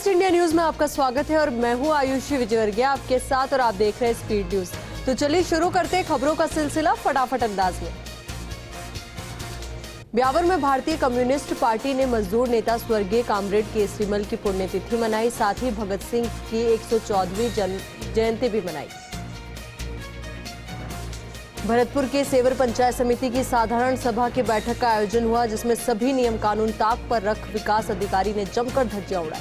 Next India news में आपका स्वागत है और मैं हूं आयुषी विजयवर्गीय आपके साथ और आप देख रहे हैं स्पीड न्यूज। तो चलिए शुरू करते हैं खबरों का सिलसिला फटाफट अंदाज में। ब्यावर में भारतीय कम्युनिस्ट पार्टी ने मजदूर नेता स्वर्गीय कामरेड केसरीमल की पुण्यतिथि मनाई, साथ ही भगत सिंह की 114वीं जयंती भी मनाई। भरतपुर के सेवर पंचायत समिति की साधारण सभा की बैठक का आयोजन हुआ, जिसमें सभी नियम कानून ताक पर रख विकास अधिकारी ने जमकर धज्जियां उड़ाई।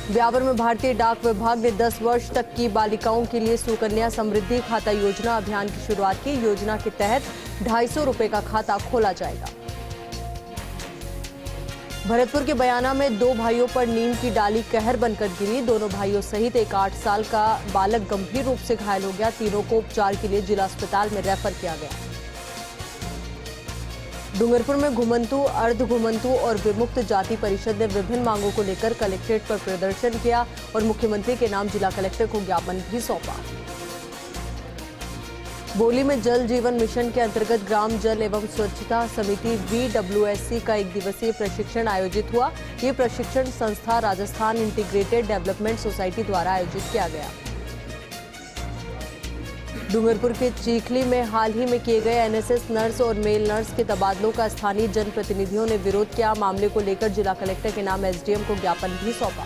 ब्यावर में भारतीय डाक विभाग ने 10 वर्ष तक की बालिकाओं के लिए सुकन्या समृद्धि खाता योजना अभियान की शुरुआत की। योजना के तहत 250 रुपए का खाता खोला जाएगा। भरतपुर के बयाना में 2 भाइयों पर नीम की डाली कहर बनकर गिरी। दोनों भाइयों सहित एक 8 साल का बालक गंभीर रूप से घायल हो गया। तीनों को उपचार के लिए जिला अस्पताल में रेफर किया गया। डूंगरपुर में घुमंतु, अर्ध घुमंतु और विमुक्त जाति परिषद ने विभिन्न मांगों को लेकर कलेक्ट्रेट पर प्रदर्शन किया और मुख्यमंत्री के नाम जिला कलेक्टर को ज्ञापन भी सौंपा। बोली में जल जीवन मिशन के अंतर्गत ग्राम जल एवं स्वच्छता समिति VWSC का 1 दिवसीय प्रशिक्षण आयोजित हुआ। ये प्रशिक्षण संस्था राजस्थान इंटीग्रेटेड डेवलपमेंट सोसाइटी द्वारा आयोजित किया गया। डूंगरपुर के चीखली में हाल ही में किए गए NSS नर्स और मेल नर्स के तबादलों का स्थानीय जनप्रतिनिधियों ने विरोध किया। मामले को लेकर जिला कलेक्टर के नाम SDM को ज्ञापन भी सौंपा।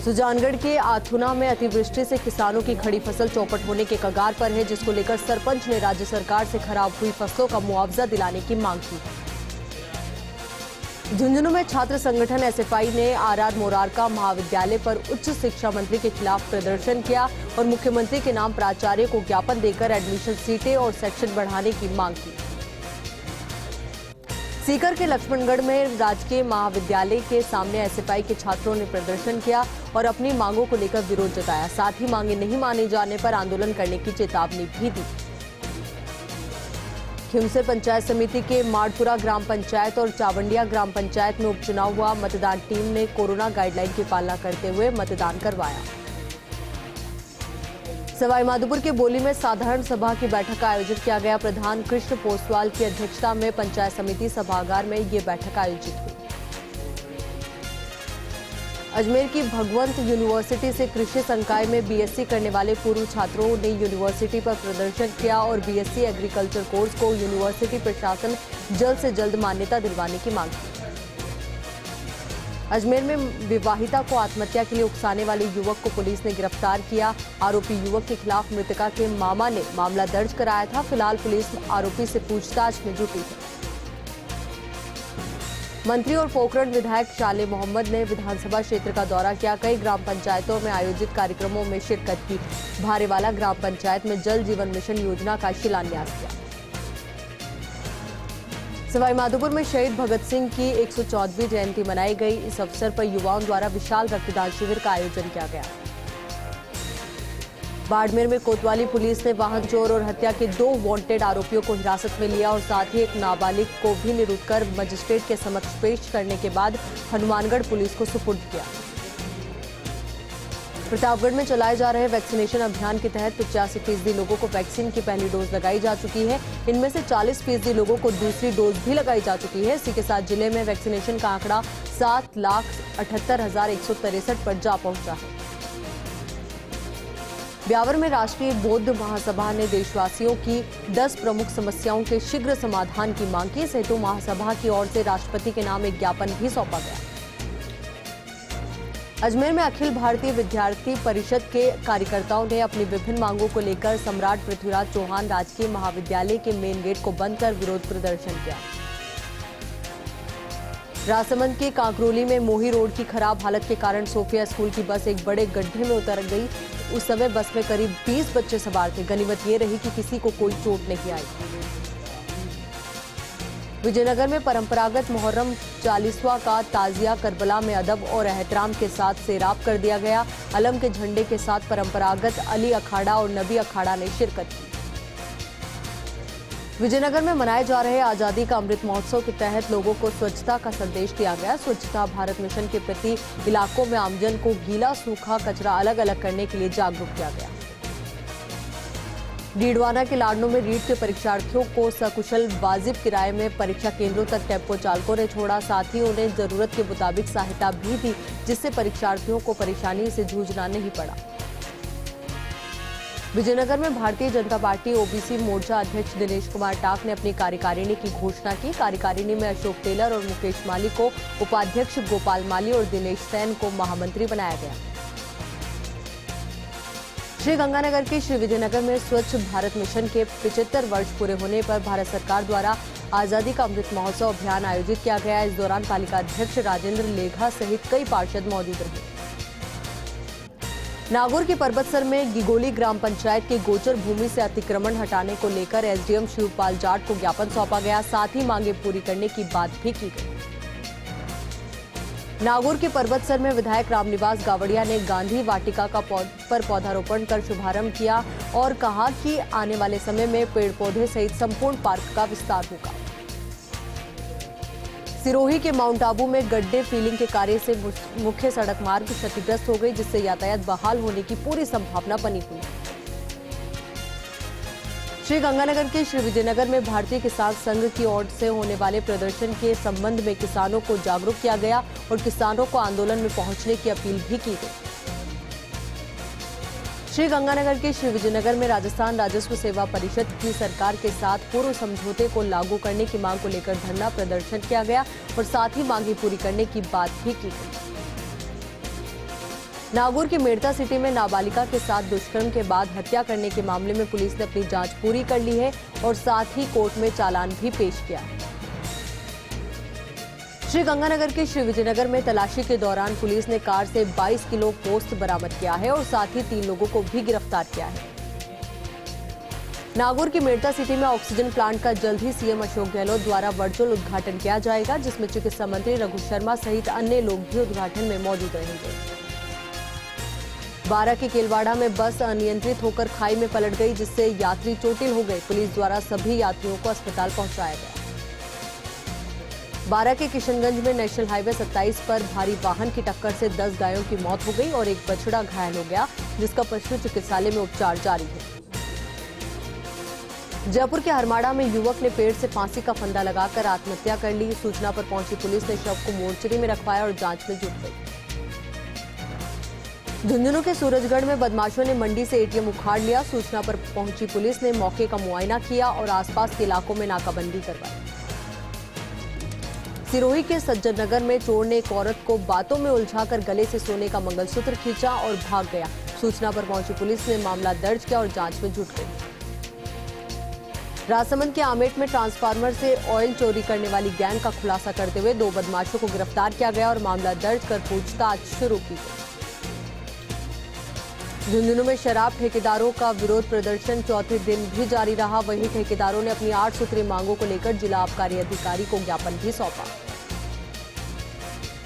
सुजानगढ़ के आथुना में अतिवृष्टि से किसानों की खड़ी फसल चौपट होने के कगार पर है, जिसको लेकर सरपंच ने राज्य सरकार से खराब हुई फसलों का मुआवजा दिलाने की मांग की। झुंझुनू में छात्र संगठन SFI ने RR मोरारका महाविद्यालय पर उच्च शिक्षा मंत्री के खिलाफ प्रदर्शन किया और मुख्यमंत्री के नाम प्राचार्य को ज्ञापन देकर एडमिशन सीटें और सेक्शन बढ़ाने की मांग की। सीकर के लक्ष्मणगढ़ में राजकीय महाविद्यालय के सामने SFI के छात्रों ने प्रदर्शन किया और अपनी मांगों को लेकर विरोध जताया। साथ ही मांगे नहीं माने जाने पर आंदोलन करने की चेतावनी भी दी। खिमसे पंचायत समिति के माड़पुरा ग्राम पंचायत और चावंडिया ग्राम पंचायत में उपचुनाव हुआ। मतदान टीम ने कोरोना गाइडलाइन की पालना करते हुए मतदान करवाया। सवाईमाधोपुर के बोली में साधारण सभा की बैठक का आयोजन किया गया। प्रधान कृष्ण पोसवाल की अध्यक्षता में पंचायत समिति सभागार में ये बैठक आयोजित हुई। अजमेर की भगवंत यूनिवर्सिटी से कृषि संकाय में BSc करने वाले पूर्व छात्रों ने यूनिवर्सिटी पर प्रदर्शन किया और BSc एग्रीकल्चर कोर्स को यूनिवर्सिटी प्रशासन जल्द से जल्द मान्यता दिलवाने की मांग की। अजमेर में विवाहिता को आत्महत्या के लिए उकसाने वाले युवक को पुलिस ने गिरफ्तार किया। आरोपी युवक के खिलाफ मृतका के मामा ने मामला दर्ज कराया था। फिलहाल पुलिस आरोपी से पूछताछ में जुटी है। मंत्री और पोखरण विधायक शाले मोहम्मद ने विधानसभा क्षेत्र का दौरा किया। कई ग्राम पंचायतों में आयोजित कार्यक्रमों में शिरकत की। भारेवाला ग्राम पंचायत में जल जीवन मिशन योजना का शिलान्यास किया। सवाईमाधोपुर में शहीद भगत सिंह की 114वीं जयंती मनाई गई। इस अवसर पर युवाओं द्वारा विशाल रक्तदान शिविर का आयोजन किया गया। बाड़मेर में कोतवाली पुलिस ने वाहन चोर और हत्या के 2 वांटेड आरोपियों को हिरासत में लिया और साथ ही एक नाबालिग को भी निरुद्ध कर मजिस्ट्रेट के समक्ष पेश करने के बाद हनुमानगढ़ पुलिस को सुपुर्द किया। प्रतापगढ़ में चलाए जा रहे वैक्सीनेशन अभियान के तहत 85% लोगों को वैक्सीन की पहली डोज लगाई जा चुकी है। इनमें से 40% लोगों को दूसरी डोज भी लगाई जा चुकी है। इसी के साथ जिले में वैक्सीनेशन का आंकड़ा 7,78,163 पर जा पहुंचा है। ब्यावर में राष्ट्रीय बौद्ध महासभा ने देशवासियों की 10 प्रमुख समस्याओं के शीघ्र समाधान की मांग की। इस हेतु महासभा की ओर से राष्ट्रपति के नाम एक ज्ञापन भी सौंपा गया। अजमेर में अखिल भारतीय विद्यार्थी परिषद के कार्यकर्ताओं ने अपनी विभिन्न मांगों को लेकर सम्राट पृथ्वीराज चौहान राजकीय महाविद्यालय के मेन गेट को बंद कर विरोध प्रदर्शन किया। राजसमंद के कांकरोली में मोही रोड की खराब हालत के कारण सोफिया स्कूल की बस एक बड़े गड्ढे में उतर गई। उस समय बस में करीब 20 बच्चे सवार थे। गनीमत ये रही कि किसी को कोई चोट नहीं आई। विजयनगर में परंपरागत मुहर्रम 40वां का ताजिया करबला में अदब और एहतराम के साथ सैराब कर दिया गया। अलम के झंडे के साथ परंपरागत अली अखाड़ा और नबी अखाड़ा ने शिरकत की। विजयनगर में मनाए जा रहे आजादी का अमृत महोत्सव के तहत लोगों को स्वच्छता का संदेश दिया गया। स्वच्छता भारत मिशन के प्रति इलाकों में आमजन को गीला सूखा कचरा अलग अलग करने के लिए जागरूक किया गया। डीडवाना के लाडनों में रीट के परीक्षार्थियों को सकुशल वाजिब किराए में परीक्षा केंद्रों तक टेम्पो चालकों ने छोड़ा। साथ ही उन्हें जरूरत के मुताबिक सहायता भी दी, जिससे परीक्षार्थियों को परेशानी से जूझना नहीं पड़ा। विजयनगर में भारतीय जनता पार्टी ओबीसी मोर्चा अध्यक्ष दिनेश कुमार टाक ने अपनी कार्यकारिणी की घोषणा की। कार्यकारिणी में अशोक टेलर और मुकेश माली को उपाध्यक्ष, गोपाल माली और दिनेश सेन को महामंत्री बनाया गया। श्रीगंगानगर के श्री विजयनगर में स्वच्छ भारत मिशन के 75 वर्ष पूरे होने पर भारत सरकार द्वारा आजादी का अमृत महोत्सव अभियान आयोजित किया गया। इस दौरान पालिका अध्यक्ष राजेंद्र लेघा सहित कई पार्षद मौजूद रहे। नागौर के पर्वतसर में गिगोली ग्राम पंचायत के गोचर भूमि से अतिक्रमण हटाने को लेकर एसडीएम शिवपाल जाट को ज्ञापन सौंपा गया। साथ ही मांगे पूरी करने की बात भी की गई। नागौर के पर्वतसर में विधायक रामनिवास गावड़िया ने गांधी वाटिका पर पौधारोपण कर शुभारंभ किया और कहा कि आने वाले समय में पेड़ पौधे सहित संपूर्ण पार्क का विस्तार होगा। सिरोही के माउंट आबू में गड्ढे फिलिंग के कार्य से मुख्य सड़क मार्ग क्षतिग्रस्त हो गई, जिससे यातायात बहाल होने की पूरी संभावना बनी हुई है। श्रीगंगानगर के श्री विजयनगर में भारतीय किसान संघ की ओर से होने वाले प्रदर्शन के संबंध में किसानों को जागरूक किया गया और किसानों को आंदोलन में पहुंचने की अपील भी की गई। श्रीगंगानगर के श्री विजयनगर में राजस्थान राजस्व सेवा परिषद की सरकार के साथ पूर्व समझौते को लागू करने की मांग को लेकर धरना प्रदर्शन किया गया और साथ ही मांगे पूरी करने की बात भी की गई। नागौर की मेड़ता सिटी में नाबालिगा के साथ दुष्कर्म के बाद हत्या करने के मामले में पुलिस ने अपनी जांच पूरी कर ली है और साथ ही कोर्ट में चालान भी पेश किया है। श्रीगंगानगर के श्री विजयनगर में तलाशी के दौरान पुलिस ने कार से 22 किलो पोस्त बरामद किया है और साथ ही 3 लोगों को भी गिरफ्तार किया है। नागौर की मेड़ता सिटी में ऑक्सीजन प्लांट का जल्द ही सीएम अशोक गहलोत द्वारा वर्चुअल उद्घाटन किया जाएगा, जिसमें चिकित्सा मंत्री रघु शर्मा सहित अन्य लोग भी उद्घाटन में मौजूद रहेंगे। बारा के केलवाड़ा में बस अनियंत्रित होकर खाई में पलट गई, जिससे यात्री चोटिल हो गए। पुलिस द्वारा सभी यात्रियों को अस्पताल पहुंचाया गया। बारा के किशनगंज में नेशनल हाईवे 27 पर भारी वाहन की टक्कर से 10 गायों की मौत हो गई और एक बछड़ा घायल हो गया, जिसका पशु चिकित्सालय में उपचार जारी है। जयपुर के हरमाड़ा में युवक ने पेड़ से फांसी का फंदा लगाकर आत्महत्या कर ली। सूचना पर पहुंची पुलिस ने शव को मोर्चरी में रखवाया और जांच में जुट गई। झुंझुनू के सूरजगढ़ में बदमाशों ने मंडी से एटीएम उखाड़ लिया। सूचना पर पहुंची पुलिस ने मौके का मुआयना किया और आसपास के इलाकों में नाकाबंदी करवाई। सिरोही के सज्जन नगर में चोर ने एक औरत को बातों में उलझाकर गले से सोने का मंगलसूत्र खींचा और भाग गया। सूचना पर पहुंची पुलिस ने मामला दर्ज किया और जांच में जुट गई। राजसमंद के आमेट में ट्रांसफार्मर से ऑयल चोरी करने वाली गैंग का खुलासा करते हुए 2 बदमाशों को गिरफ्तार किया गया और मामला दर्ज कर पूछताछ शुरू की गई। झुंझुनू में शराब ठेकेदारों का विरोध प्रदर्शन चौथे दिन भी जारी रहा। वहीं ठेकेदारों ने अपनी 8 सूत्रीय मांगों को लेकर जिला आबकारी अधिकारी को ज्ञापन भी सौंपा।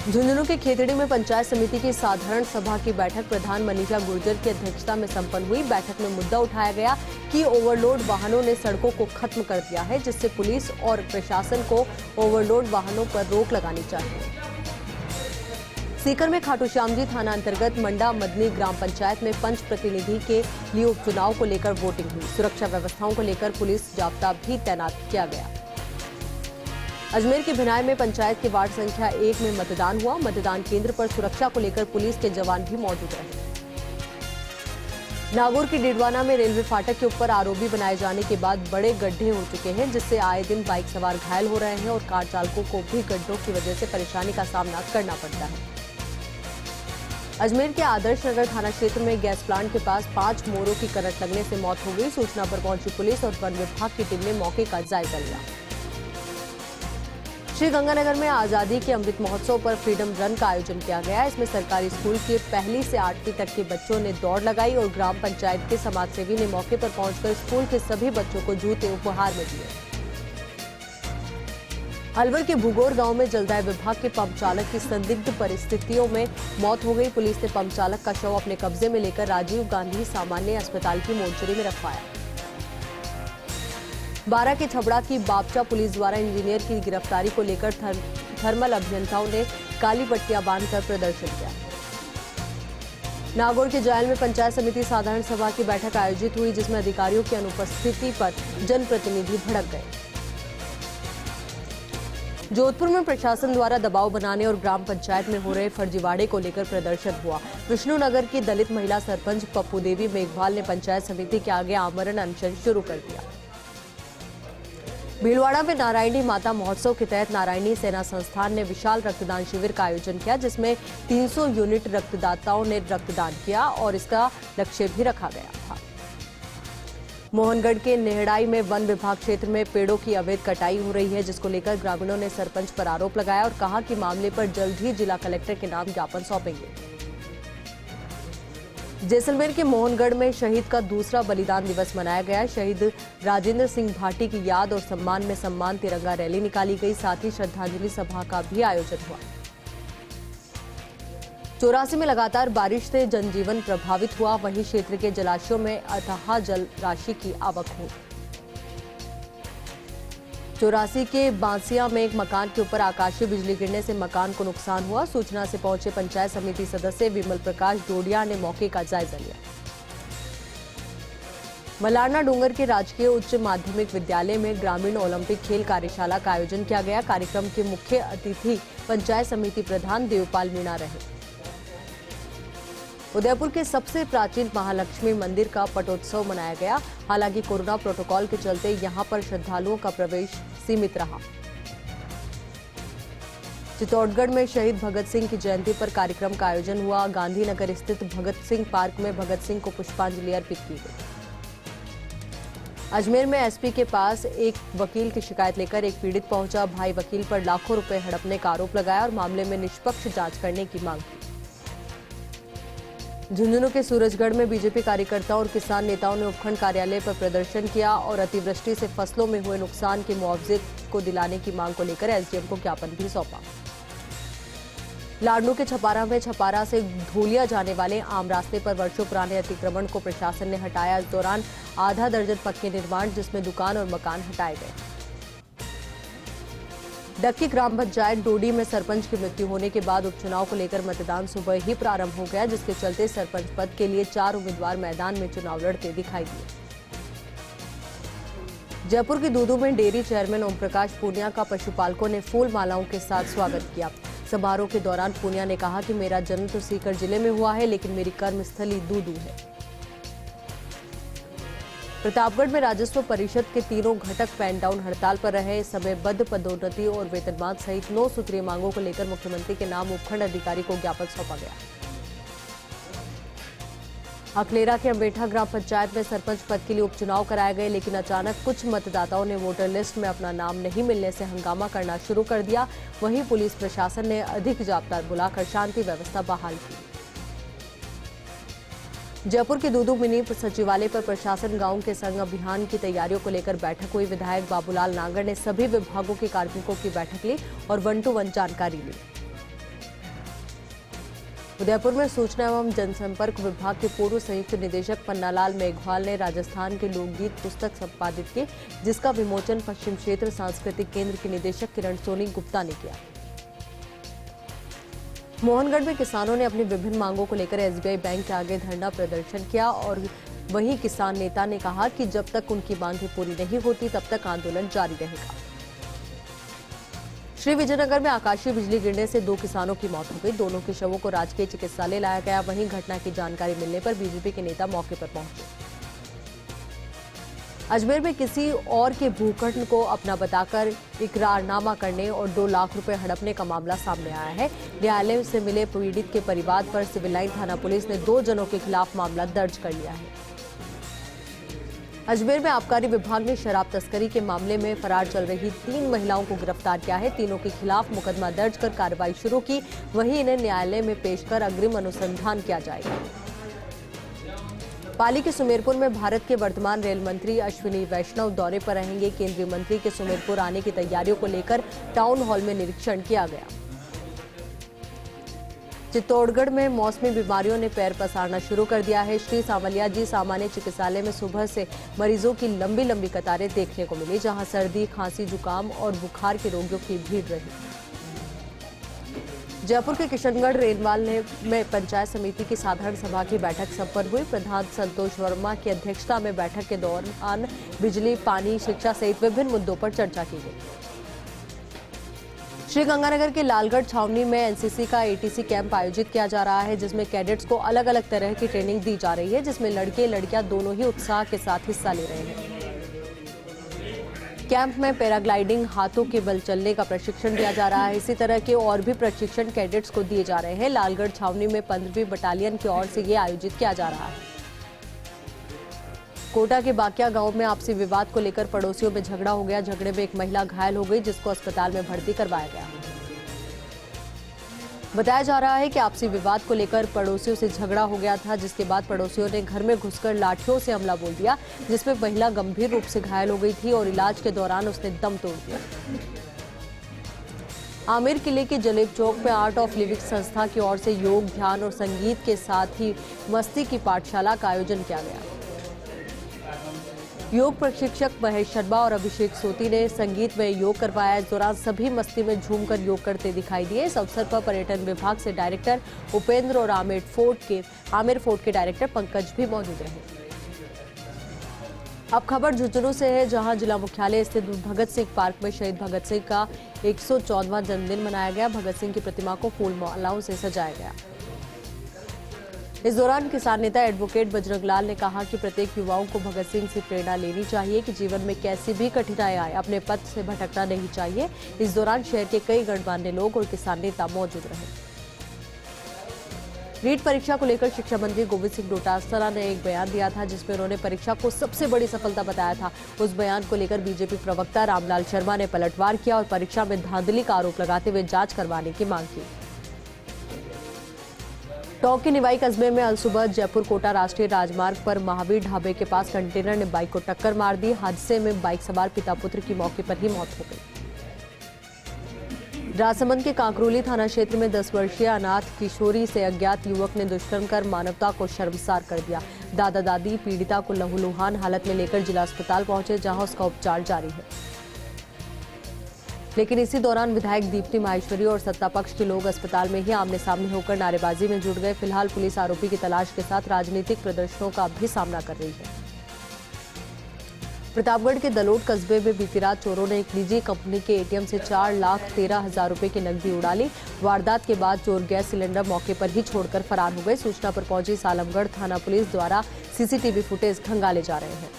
झुंझुनू के खेतड़ी में पंचायत समिति की साधारण सभा की बैठक प्रधान मनीषा गुर्जर की अध्यक्षता में संपन्न हुई। बैठक में मुद्दा उठाया गया कि ओवरलोड वाहनों ने सड़कों को खत्म कर दिया है, जिससे पुलिस और प्रशासन को ओवरलोड वाहनों पर रोक लगानी चाहिए। सीकर में खाटू श्यामजी थाना अंतर्गत मंडा मदनी ग्राम पंचायत में पंच प्रतिनिधि के लिए उपचुनाव को लेकर वोटिंग हुई। सुरक्षा व्यवस्थाओं को लेकर पुलिस जाब्ता भी तैनात किया गया। अजमेर के भिनाय में पंचायत के वार्ड संख्या 1 में मतदान हुआ। मतदान केंद्र पर सुरक्षा को लेकर पुलिस के जवान भी मौजूद रहे। नागौर के डीडवाना में रेलवे फाटक के ऊपर आरओबी बनाए जाने के बाद बड़े गड्ढे हो चुके हैं, जिससे आए दिन बाइक सवार घायल हो रहे हैं और कार चालकों को भी गड्ढों की वजह से परेशानी का सामना करना पड़ता है। अजमेर के आदर्श नगर थाना क्षेत्र में गैस प्लांट के पास 5 मोरों की करंट लगने से मौत हो गई। सूचना पर पहुंची पुलिस और वन विभाग की टीम ने मौके का जायजा लिया। श्रीगंगानगर में आजादी के अमृत महोत्सव पर फ्रीडम रन का आयोजन किया गया। इसमें सरकारी स्कूल के 1 से 8वीं तक के बच्चों ने दौड़ लगाई और ग्राम पंचायत के समाजसेवी ने मौके पर पहुंचकर स्कूल के सभी बच्चों को जूते उपहार में दिए। अलवर के भूगोर गांव में जलदाय विभाग के पंप चालक की संदिग्ध परिस्थितियों में मौत हो गई। पुलिस ने पंप चालक का शव अपने कब्जे में लेकर राजीव गांधी सामान्य अस्पताल की मोर्चरी में रखवाया। बारा के छबड़ा की बापचा पुलिस द्वारा इंजीनियर की गिरफ्तारी को लेकर थर्मल अभियंताओं ने काली पट्टियां बांधकर प्रदर्शन किया। नागौर के जायल में पंचायत समिति साधारण सभा की बैठक आयोजित हुई, जिसमें अधिकारियों की अनुपस्थिति पर जनप्रतिनिधि भड़क गए। जोधपुर में प्रशासन द्वारा दबाव बनाने और ग्राम पंचायत में हो रहे फर्जीवाड़े को लेकर प्रदर्शन हुआ। विष्णुनगर की दलित महिला सरपंच पप्पू देवी मेघवाल ने पंचायत समिति के आगे आमरण अनशन शुरू कर दिया। भीलवाड़ा में नारायणी माता महोत्सव के तहत नारायणी सेना संस्थान ने विशाल रक्तदान शिविर का आयोजन किया, जिसमें 300 यूनिट रक्तदाताओं ने रक्तदान किया और इसका लक्ष्य भी रखा गया था। मोहनगढ़ के नेहड़ाई में वन विभाग क्षेत्र में पेड़ों की अवैध कटाई हो रही है, जिसको लेकर ग्रामीणों ने सरपंच पर आरोप लगाया और कहा कि मामले पर जल्द ही जिला कलेक्टर के नाम ज्ञापन सौंपेंगे। जैसलमेर के मोहनगढ़ में शहीद का दूसरा बलिदान दिवस मनाया गया। शहीद राजेंद्र सिंह भाटी की याद और सम्मान में सम्मान तिरंगा रैली निकाली गई, साथ ही श्रद्धांजलि सभा का भी आयोजन हुआ। 84 में लगातार बारिश से जनजीवन प्रभावित हुआ, वहीं क्षेत्र के जलाशयों में अथाह जल राशि की आवक हुई। 84 के बांसिया में एक मकान के ऊपर आकाशीय बिजली गिरने से मकान को नुकसान हुआ। सूचना से पहुंचे पंचायत समिति सदस्य विमल प्रकाश डोडिया ने मौके का जायजा लिया। मलारना डूंगर के राजकीय उच्च माध्यमिक विद्यालय में ग्रामीण ओलंपिक खेल कार्यशाला का आयोजन किया गया। कार्यक्रम के मुख्य अतिथि पंचायत समिति प्रधान देवपाल मीणा रहे। उदयपुर के सबसे प्राचीन महालक्ष्मी मंदिर का पटोत्सव मनाया गया। हालांकि कोरोना प्रोटोकॉल के चलते यहां पर श्रद्धालुओं का प्रवेश सीमित रहा। चित्तौड़गढ़ में शहीद भगत सिंह की जयंती पर कार्यक्रम का आयोजन हुआ। गांधीनगर स्थित भगत सिंह पार्क में भगत सिंह को पुष्पांजलि अर्पित की गई। अजमेर में एसपी के पास एक वकील की शिकायत लेकर एक पीड़ित पहुंचा। भाई वकील पर लाखों रुपए हड़पने का आरोप लगाया और मामले में निष्पक्ष जांच करने की मांग की। झुंझुनू के सूरजगढ़ में बीजेपी कार्यकर्ताओं और किसान नेताओं ने उपखंड कार्यालय पर प्रदर्शन किया और अतिवृष्टि से फसलों में हुए नुकसान के मुआवजे को दिलाने की मांग को लेकर एसडीएम को ज्ञापन भी सौंपा। लाडनू के छपारा में छपारा से धूलिया जाने वाले आम रास्ते पर वर्षों पुराने अतिक्रमण को प्रशासन ने हटाया। इस दौरान आधा दर्जन पक्के निर्माण, जिसमें दुकान और मकान हटाए गए। डक्की ग्राम पंचायत डोडी में सरपंच की मृत्यु होने के बाद उपचुनाव को लेकर मतदान सुबह ही प्रारंभ हो गया, जिसके चलते सरपंच पद के लिए 4 उम्मीदवार मैदान में चुनाव लड़ते दिखाई दिए। जयपुर की दूदू में डेयरी चेयरमैन ओम प्रकाश पूनिया का पशुपालकों ने फूल मालाओं के साथ स्वागत किया। समारोह के दौरान पूनिया ने कहा कि मेरा जन्म तो सीकर जिले में हुआ है, लेकिन मेरी कर्मस्थली दूदू है। प्रतापगढ़ में राजस्व परिषद के तीनों घटक पैन डाउन हड़ताल पर रहे। समयबद्ध पदोन्नति और वेतनमान सहित 9 सूत्रीय मांगों को लेकर मुख्यमंत्री के नाम उपखंड अधिकारी को ज्ञापन सौंपा गया। अकलेरा के अम्बेठा ग्राम पंचायत में सरपंच पद के लिए उपचुनाव कराए गए, लेकिन अचानक कुछ मतदाताओं ने वोटर लिस्ट में अपना नाम नहीं मिलने से हंगामा करना शुरू कर दिया। वहीं पुलिस प्रशासन ने अधिक जाब्ता बुलाकर शांति व्यवस्था बहाल की। जयपुर के दूदू मिनी सचिवालय पर प्रशासन गांव के संग अभियान की तैयारियों को लेकर बैठक हुई। विधायक बाबूलाल नागर ने सभी विभागों के कार्मिकों की बैठक ली और 1 टू 1 जानकारी ली। उदयपुर में सूचना एवं जनसंपर्क विभाग के पूर्व संयुक्त निदेशक पन्नालाल मेघवाल ने राजस्थान के लोकगीत पुस्तक संपादित की, जिसका विमोचन पश्चिम क्षेत्र सांस्कृतिक केंद्र के निदेशक किरण सोनी गुप्ता ने किया। मोहनगढ़ में किसानों ने अपनी विभिन्न मांगों को लेकर एसबीआई बैंक के आगे धरना प्रदर्शन किया और वहीं किसान नेता ने कहा कि जब तक उनकी मांगें पूरी नहीं होती तब तक आंदोलन जारी रहेगा। श्री विजयनगर में आकाशीय बिजली गिरने से 2 किसानों की मौत हो गई। दोनों के शवों को राजकीय चिकित्सालय लाया गया। वहीं घटना की जानकारी मिलने पर बीजेपी के नेता मौके पर पहुंचे। अजमेर में किसी और के भूखंड को अपना बताकर इकरारनामा करने और 2 लाख रुपए हड़पने का मामला सामने आया है। न्यायालय से मिले पीड़ित के परिवार पर सिविल लाइन थाना पुलिस ने 2 जनों के खिलाफ मामला दर्ज कर लिया है। अजमेर में आबकारी विभाग ने शराब तस्करी के मामले में फरार चल रही 3 महिलाओं को गिरफ्तार किया है। तीनों के खिलाफ मुकदमा दर्ज कर कार्रवाई शुरू की। वहीं इन्हें न्यायालय में पेश कर अग्रिम अनुसंधान किया जाएगा। पाली के सुमेरपुर में भारत के वर्तमान रेल मंत्री अश्विनी वैष्णव दौरे पर रहेंगे। केंद्रीय मंत्री के सुमेरपुर आने की तैयारियों को लेकर टाउन हॉल में निरीक्षण किया गया। चित्तौड़गढ़ में मौसमी बीमारियों ने पैर पसारना शुरू कर दिया है। श्री सांवलिया जी सामान्य चिकित्सालय में सुबह से मरीजों की लंबी लंबी कतारें देखने को मिली, जहां सर्दी, खांसी, जुकाम और बुखार के रोगियों की भीड़ रही। जयपुर के किशनगढ़ रेनवाल में पंचायत समिति की साधारण सभा की बैठक संपन्न हुई। प्रधान संतोष वर्मा की अध्यक्षता में बैठक के दौरान बिजली, पानी, शिक्षा सहित विभिन्न मुद्दों पर चर्चा की गई। श्री गंगानगर के लालगढ़ छावनी में एनसीसी का एटीसी कैंप आयोजित किया जा रहा है, जिसमें कैडेट्स को अलग अलग तरह की ट्रेनिंग दी जा रही है, जिसमें लड़के लड़कियां दोनों ही उत्साह के साथ हिस्सा ले रहे हैं। कैंप में पैराग्लाइडिंग, हाथों के बल चलने का प्रशिक्षण दिया जा रहा है। इसी तरह के और भी प्रशिक्षण कैडेट्स को दिए जा रहे हैं। लालगढ़ छावनी में 15वीं बटालियन की ओर से ये आयोजित किया जा रहा है। कोटा के बाकिया गांव में आपसी विवाद को लेकर पड़ोसियों में झगड़ा हो गया। झगड़े में एक महिला घायल हो गई, जिसको अस्पताल में भर्ती करवाया गया। बताया जा रहा है कि आपसी विवाद को लेकर पड़ोसियों से झगड़ा हो गया था, जिसके बाद पड़ोसियों ने घर में घुसकर लाठियों से हमला बोल दिया, जिसमें महिला गंभीर रूप से घायल हो गई थी और इलाज के दौरान उसने दम तोड़ दिया। आमेर किले के जलेब चौक में आर्ट ऑफ लिविंग संस्था की ओर से योग, ध्यान और संगीत के साथ ही मस्ती की पाठशाला का आयोजन किया गया। योग प्रशिक्षक महेश शर्मा और अभिषेक सोती ने संगीत में योग करवाया। इस दौरान सभी मस्ती में झूमकर योग करते दिखाई दिए। इस अवसर पर पर्यटन विभाग से डायरेक्टर उपेंद्र और आमेर फोर्ट के डायरेक्टर पंकज भी मौजूद रहे। अब खबर झुंझुनू से है, जहां जिला मुख्यालय स्थित भगत सिंह पार्क में शहीद भगत सिंह का 114वां जन्मदिन मनाया गया। भगत सिंह की प्रतिमा को फूल मालाओं से सजाया गया। इस दौरान किसान नेता एडवोकेट बजरंग लाल ने कहा कि प्रत्येक युवाओं को भगत सिंह से प्रेरणा लेनी चाहिए कि जीवन में कैसी भी कठिनाई आए, अपने पथ से भटकना नहीं चाहिए। इस दौरान शहर के कई गणमान्य लोग और किसान नेता मौजूद रहे। नीट परीक्षा को लेकर शिक्षा मंत्री गोविंद सिंह डोटासरा ने एक बयान दिया था, जिसमें उन्होंने परीक्षा को सबसे बड़ी सफलता बताया था। उस बयान को लेकर बीजेपी प्रवक्ता रामलाल शर्मा ने पलटवार किया और परीक्षा में धांधली का आरोप लगाते हुए जांच करवाने की मांग की। टोंक के निवाई कस्बे में अलसुबह जयपुर कोटा राष्ट्रीय राजमार्ग पर महावीर ढाबे के पास कंटेनर ने बाइक को टक्कर मार दी। हादसे में बाइक सवार पिता पुत्र की मौके पर ही मौत हो गई। राजसमंद के कांकरोली थाना क्षेत्र में 10 वर्षीय अनाथ किशोरी से अज्ञात युवक ने दुष्कर्म कर मानवता को शर्मसार कर दिया। दादा दादी पीड़िता को लहूलुहान हालत में लेकर जिला अस्पताल पहुंचे, जहां उसका उपचार जारी है। लेकिन इसी दौरान विधायक दीप्ति माहेश्वरी और सत्ता पक्ष के लोग अस्पताल में ही आमने सामने होकर नारेबाजी में जुट गए। फिलहाल पुलिस आरोपी की तलाश के साथ राजनीतिक प्रदर्शनों का भी सामना कर रही है। प्रतापगढ़ के दलोट कस्बे में बीती रात चोरों ने एक निजी कंपनी के एटीएम से 4,13,000 रुपए की नकदी उड़ा ली। वारदात के बाद चोर गैस सिलेंडर मौके पर ही छोड़कर फरार हो गए। सूचना पर पहुंची सालमगढ़ थाना पुलिस द्वारा सीसीटीवी फुटेज खंगाले जा रहे हैं।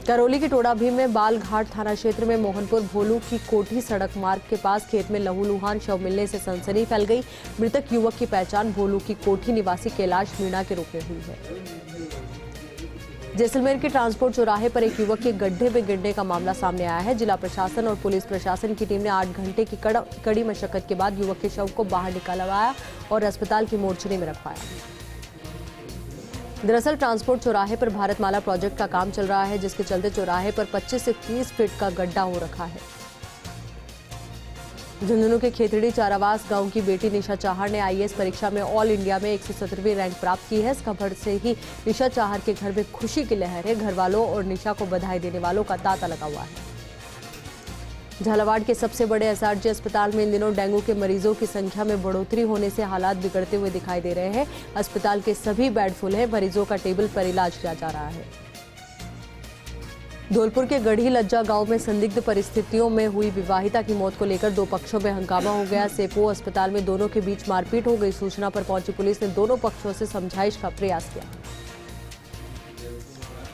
करौली के टोडा भीम में बालघाट थाना क्षेत्र में मोहनपुर भोलू की कोठी सड़क मार्ग के पास खेत में लहूलुहान शव मिलने से सनसनी फैल गई। मृतक युवक की पहचान भोलू की कोठी निवासी कैलाश मीणा के रूप में हुई है। जैसलमेर के ट्रांसपोर्ट चौराहे पर एक युवक के गड्ढे में गिरने का मामला सामने आया है। जिला प्रशासन और पुलिस प्रशासन की टीम ने 8 घंटे की कड़ी मशक्कत के बाद युवक के शव को बाहर निकालवाया और अस्पताल की मोर्चरी में रखवाया। दरअसल ट्रांसपोर्ट चौराहे पर भारतमाला प्रोजेक्ट का काम चल रहा है, जिसके चलते चौराहे पर 25 से 30 फीट का गड्ढा हो रखा है। झुंझुनू के खेतड़ी चारावास गांव की बेटी निशा चाहर ने आईएएस परीक्षा में ऑल इंडिया में 117वीं रैंक प्राप्त की है। इस खबर से ही निशा चाहर के घर में खुशी की लहर है। घर वालों और निशा को बधाई देने वालों का तांता लगा हुआ है। झालावाड़ के सबसे बड़े एसआरजी अस्पताल में इन दिनों डेंगू के मरीजों की संख्या में बढ़ोतरी होने से हालात बिगड़ते हुए दिखाई दे रहे हैं। अस्पताल के सभी बेड फुल हैं। मरीजों का टेबल पर इलाज किया जा रहा है। धौलपुर के गढ़ी लज्जा गांव में संदिग्ध परिस्थितियों में हुई विवाहिता की मौत को लेकर 2 पक्षों में हंगामा हो गया। सेपो अस्पताल में दोनों के बीच मारपीट हो गई। सूचना पर पहुंची पुलिस ने दोनों पक्षों से समझाइश का प्रयास किया।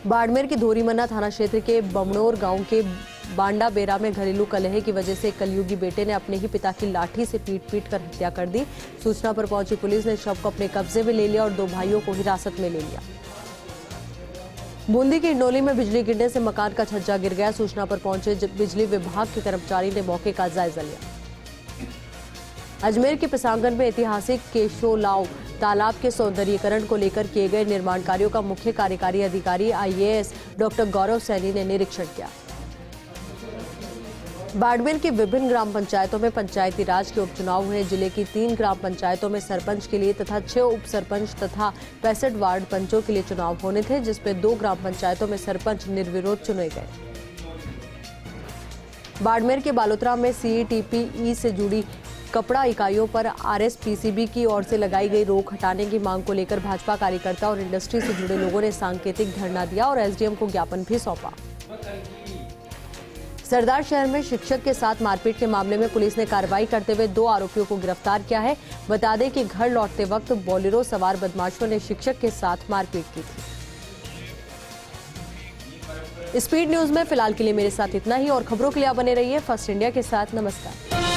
बाड़मेर के धोरीमन्ना थाना क्षेत्र के बमनौर गांव के बांडा बेरा में घरेलू कलह की वजह से कलयुगी बेटे ने अपने ही पिता की लाठी से पीट कर हत्या कर दी। सूचना पर पहुंची पुलिस ने शव को अपने कब्जे में ले लिया और 2 भाइयों को हिरासत में ले लिया। बूंदी के इंडोली में बिजली गिरने से मकान का छज्जा गिर गया। सूचना पर पहुंचे बिजली विभाग के कर्मचारी ने मौके का जायजा लिया। अजमेर के पिसांगन में ऐतिहासिक केशोलाव तालाब के सौंदर्यीकरण को लेकर किए गए निर्माण कार्यों का मुख्य कार्यकारी अधिकारी आईएएस डॉक्टर गौरव सैनी ने निरीक्षण किया। बाड़मेर की विभिन्न ग्राम पंचायतों में पंचायती राज के उपचुनाव हुए। जिले की 3 ग्राम पंचायतों में सरपंच के लिए तथा 6 उप सरपंच तथा 65 वार्ड पंचों के लिए चुनाव होने थे, जिसमें 2 ग्राम पंचायतों में सरपंच निर्विरोध चुने गए। बाड़मेर के बालोतरा में सीईटीपी-ई से जुड़ी कपड़ा इकाइयों पर आरएसपीसीबी की ओर से लगाई गई रोक हटाने की मांग को लेकर भाजपा कार्यकर्ता और इंडस्ट्री से जुड़े लोगों ने सांकेतिक धरना दिया और एसडीएम को ज्ञापन भी सौंपा। सरदार शहर में शिक्षक के साथ मारपीट के मामले में पुलिस ने कार्रवाई करते हुए 2 आरोपियों को गिरफ्तार किया है। बता दें कि घर लौटते वक्त बोलेरो सवार बदमाशों ने शिक्षक के साथ मारपीट की थी। स्पीड न्यूज में फिलहाल के लिए मेरे साथ इतना ही और खबरों के लिए आप बने रहिए फर्स्ट इंडिया के साथ। नमस्कार।